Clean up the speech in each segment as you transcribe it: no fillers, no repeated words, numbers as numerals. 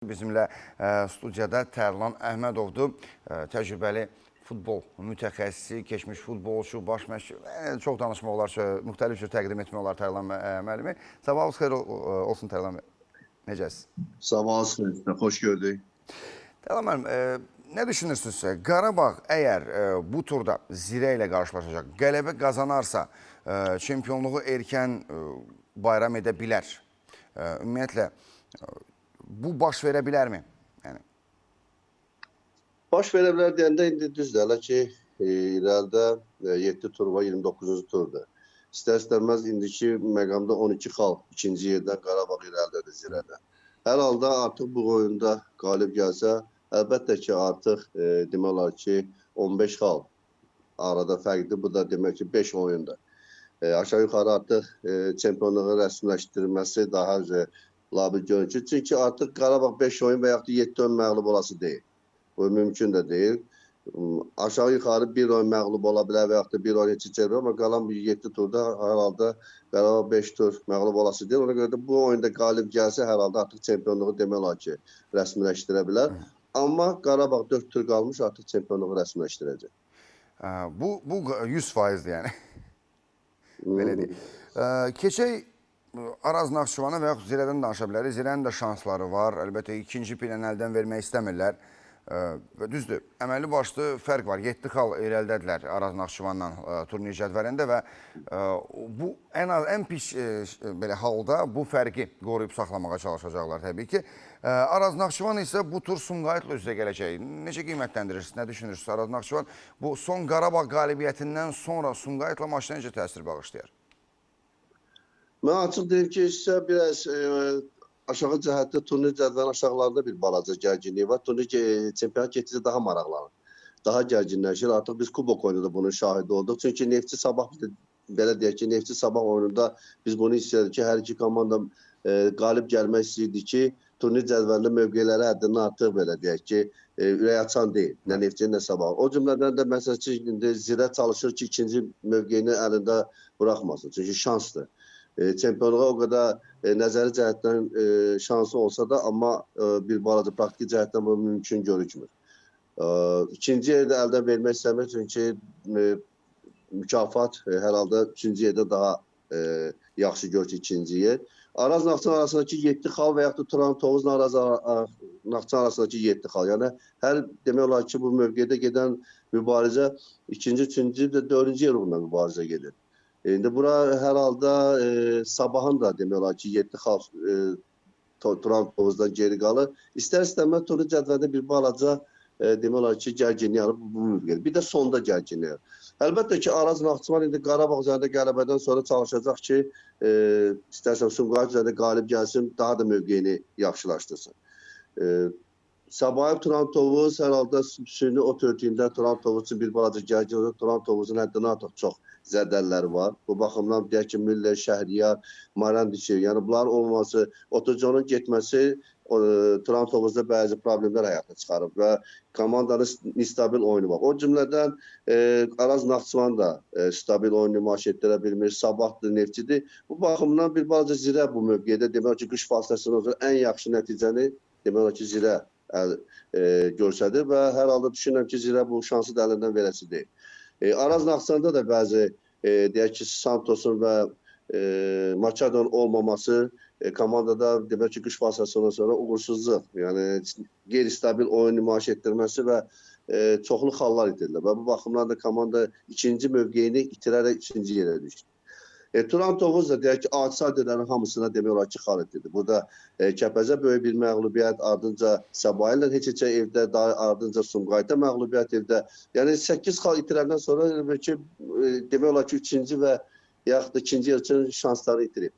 Bizimlə studiyada Tərlan Əhmədovdur, təcrübəli futbol mütəxəssisi, keçmiş futbolçu, baş məşqçi, çox danışmaq olar, müxtəlif cür təqdim etmək olar Tərlan müəllimi. Sabahınız xeyir olsun Tərlan bəy. Necəsiz? Sabahınız xeyir, xoş gördük. Tərlan müəllim, nə düşünürsünüz? Qarabağ əgər bu turda Zirə ilə qarşılaşacaq, qələbə qazanarsa, çempionluğu erkən bayram edə bilər. Ümumiyyətlə, bu baş verə bilərmi? Baş verə bilər deyəndə indi düzdür. Hələ ki, irəlidə 7 tur var, 29-cu turdur. İstər-istərməz indiki məqamda 12 xal ikinci yerdən Qarabağ irəlidədir Zirədə. Hər halda artıq bu oyunda qalib gəlsə, əlbəttə ki, artıq demək olar ki, 15 xal arada fərqdir. Bu da demək ki, 5 oyunda. Aşağı-yuxarı artıq çempionluğun rəsmiləşdirilməsi daha labil görünür. Çünki artıq Qarabağ 5 oyun və yaxud da 7 oyun məğlub olası deyil. Bu mümkün də deyil. Aşağı-yuxarı bir oyun məğlub ola bilər və yaxud da bir oyun heç çevirə, amma qalan 7 turda hər halda Qarabağ 5 tur məğlub olası deyil. Ona görə də bu oyunda qalib gəlsə, hər halda artıq çempionluğu demək olar ki, rəsmiləşdirə bilər. Amma Qarabağ 4 tur qalmış, artıq çempionluğu rəsmiləşdirəcək. Bu 100%'dir yəni. Belə deyil. Keçək Araz Naxçıvana və yaxud Zirədən danışa bilərik. Zirənin də şansları var. Əlbəttə, ikinci piləni əldən vermək istəmirlər. Düzdür, əməlli başlı fərq var. 7 xal irəlidədirlər Araz Naxçıvanla turnir cədvəlində və bu ən pis halda bu fərqi qoruyub saxlamağa çalışacaqlar təbii ki. Araz Naxçıvan isə bu tur Sumqayıtla üzrə gələcək. Necə qiymətləndirirsiniz, nə düşünürsünüz? Araz Naxçıvan bu son Qarabağ qalibiyyətindən sonra Sumqayıtla maçına necə təsir bağışlayar? Mən açıq deyim ki, isə biraz aşağı cəhətdə turnir cədvəlinin aşağılarında bir balaca gərginliyi var. Turnir çempionat getdikcə daha maraqlanır. Daha gərginləşir. Artıq biz kubok oyununda bunun şahidi olduq. Çünki Neftçi Sabah, belə deyək ki, Neftçi Sabah oyununda biz bunu istəyirdik ki, hər iki komanda qalib gəlmək istəyirdi ki, turnir cədvəlində mövqeləri həddindən artıq, belə deyək ki, ürək açan deyil. Nə Neftçi, nə Sabah. O cümlədən də məsəl ki, Zirə çalışır ki, ikinci mövqeyini əlində buraxmasın. Çünki şansdır. Çempionluğa o qədər nəzəri cəhətdən şansı olsa da, amma bir balaca praktiki cəhətdən bu mümkün görükmür. İkinci yerdə əldən vermək istəmir, çünki mükafat hər halda üçüncü yerdə daha yaxşı görür ki, ikinci yer. Araz Naxçıvan arasındakı 7 xal və yaxud da Turan Tovuzla Araz Naxçıvan arasındakı 7 xal. Yəni, hər demək olar ki, bu mövqedə gedən mübarizə ikinci, üçüncü və dördüncü yer uğruna mübarizə gedir. İndi bura hər halda Sabahın da demək olar ki, 7 xal Turan Tovuzdan geri qalır. İstər-istəməz turnir cədvəlində bir balaca demək olar ki, gərginlik alır bu mövqedə. Bir də sonda gərginlik alır. Əlbəttə ki, Araz Naxçıvan indi Qarabağ üzərində qələbədən sonra çalışacaq ki, istərsən Sumqayıt üzərində qalib gəlsin, daha da mövqeyini yaxşılaşdırsın. Sabahı Turan Tovuz hər halda süni o törtüyündə Turan Tovuz üçün bir balaca gərgin olur. Turan Tovuzun həddindən artıq çox zədəlləri var. Bu baxımdan deyək ki, Müller, Şəhriyar, Marandiçev, yəni bunların olması, Otoconun getməsi Turan Tovuzda bəzi problemlər həyata çıxarıb və komandanın stabil oyunu var. O cümlədən Araz Naxçıvan da stabil oyunu nümayiş etdirə bilmir, Sabahdır, Neftçidir. Bu baxımdan bir balaca Zirə bu mövqedə demək ki, qış fasiləsindən sonra ən yaxşı nəticəni demək ki, Zirə görsədir və hər halda düşünürəm ki, Zirə bu şansı da əlindən verəsi deyil. Araz Naxçıvanda da bəzi deyək ki, Santosun və Maçadon olmaması komandada demək ki, qış fasiləsindən sonra uğursuzluq, yəni qeyri-stabil oyun nümayiş etdirməsi və çoxlu xallar itirirlər. Və bu baxımdan da komanda ikinci mövqeyini itirərək üçüncü yerə düşdü. Turan Tovuz da deyək ki, adsadələrin hamısına demək olar ki, xal etdirdi. Burada Kəpəzə böyük bir məğlubiyyət, ardınca Sabah ilə heç-heç evdə, ardınca Sumqayıta məğlubiyyət evdə. Yəni 8 xal itirəndən sonra demək olar ki, üçüncü və yaxud da ikinci yer üçün şansları itirib.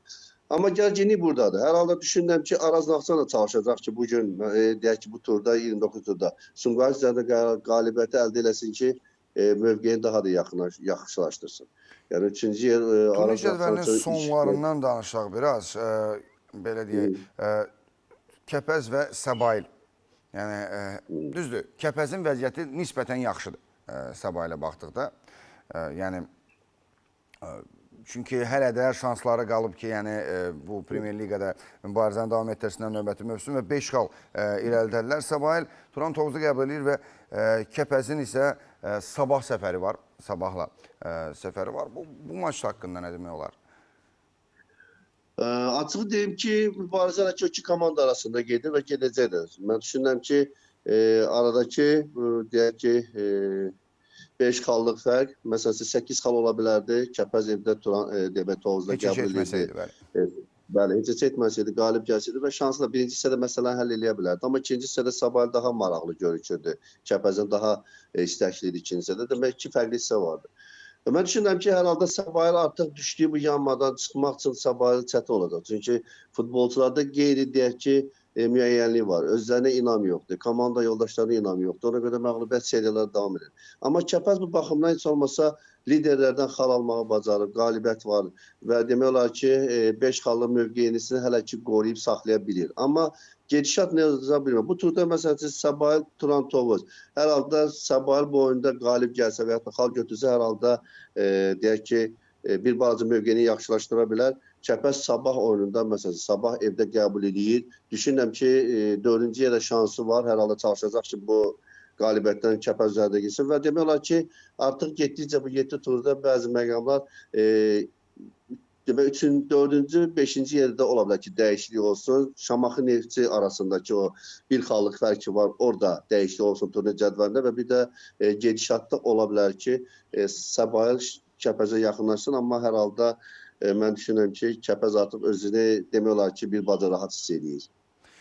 Amma gərginlik buradadır. Hər halda düşünürəm ki, Araz Naxçıvan da çalışacaq ki, bugün deyək ki, bu turda, 29 turda Sumqayıt üzərində qalibiyyəti əldə eləsin ki, mövqeyini daha da yaxşılaşdırsın. Yəni, üçüncü yer... Turnir cədvəlinin sonlarından danışaq biraz, belə deyək, Kəpəz və Səbail. Yəni, düzdür, Kəpəzin vəziyyəti nisbətən yaxşıdır Səbailə baxdıqda. Yəni, çünki hələ də şansları qalıb ki, yəni bu Premyer Liqada mübarizəni davam etdirsinlər növbəti mövsüm və 5 xal irəlidədirlər. Sabahil Turan Tovuzu qəbul edir və Kəpəzin isə Sabah səfəri var. Sabahla səfəri var. Bu maç haqqında nə demək olar? Açığı deyim ki, mübarizə hələ ki, iki komanda arasında gedir və gedəcəkdir. Mən düşünürəm ki, aradakı deyək ki, 5 xallıq fərq, məsələn 8 xal ola bilərdi. Kəpəz evdə Turan Tovuzda qəbul edirdi. Bəli, heç etməsəydi, qalib gəlsəydi və şansla birinci hissədə məsələni həll eləyə bilərdi. Amma ikinci hissədə Sabahil daha maraqlı görükürdü. Kəpəzin daha istəkli idi ikinci hissədə. Demək ki, fərqli hissə vardı. Mən düşünürəm ki, hər halda Sabahil artıq düşdüyü bu yanmadan çıxmaq üçün Sabahil çətin olacaq. Çünki futbolçularda qeyri deyək ki, müəyyənlik var. Özlərinə inam yoxdur. Komanda yoldaşlarına inam yoxdur. Ona görə məğlubiyyət seriyaları davam edir. Amma Kəpəz bu baxımdan heç olmasa liderlərdən xal almağı bacarır, qalibiyyət var və demək olar ki, 5 xallı mövqeyini hələ ki qoruyub saxlaya bilir. Amma gedişat nə olacaq bilmirəm. Bu turda məsələn Sabahil Turan Tovuz. Hər halda Sabahil bu oyunda qalib gəlsə və ya xal götürsə hər halda deyək ki, bir balaca mövqeyini yaxşılaşdıra bilər. Kəpəz Sabah oyununda məsələn Sabah evdə qəbul edir. Düşünürəm ki, 4-cü yerə şansı var. Hər halda çalışacaq ki, bu qalibiyyətdən Kəpəz üzərində geçsin və demək olar ki, artıq getdikcə bu 7 turda bəzi məqamlar demək 4-cü, 5-ci yerdə ola bilər ki, dəyişiklik olsun. Şamaxı Neftçi arasındakı o bir xallıq fərqi var, orada dəyişiklik olsun turnir cədvəlində və bir də gedişatda ola bilər ki, Sabahil Kəpəzə yaxınlaşsın, amma hər halda mən düşünürəm ki, Kəpəz artıq özünü demək olar ki, bir baca rahat hiss edir.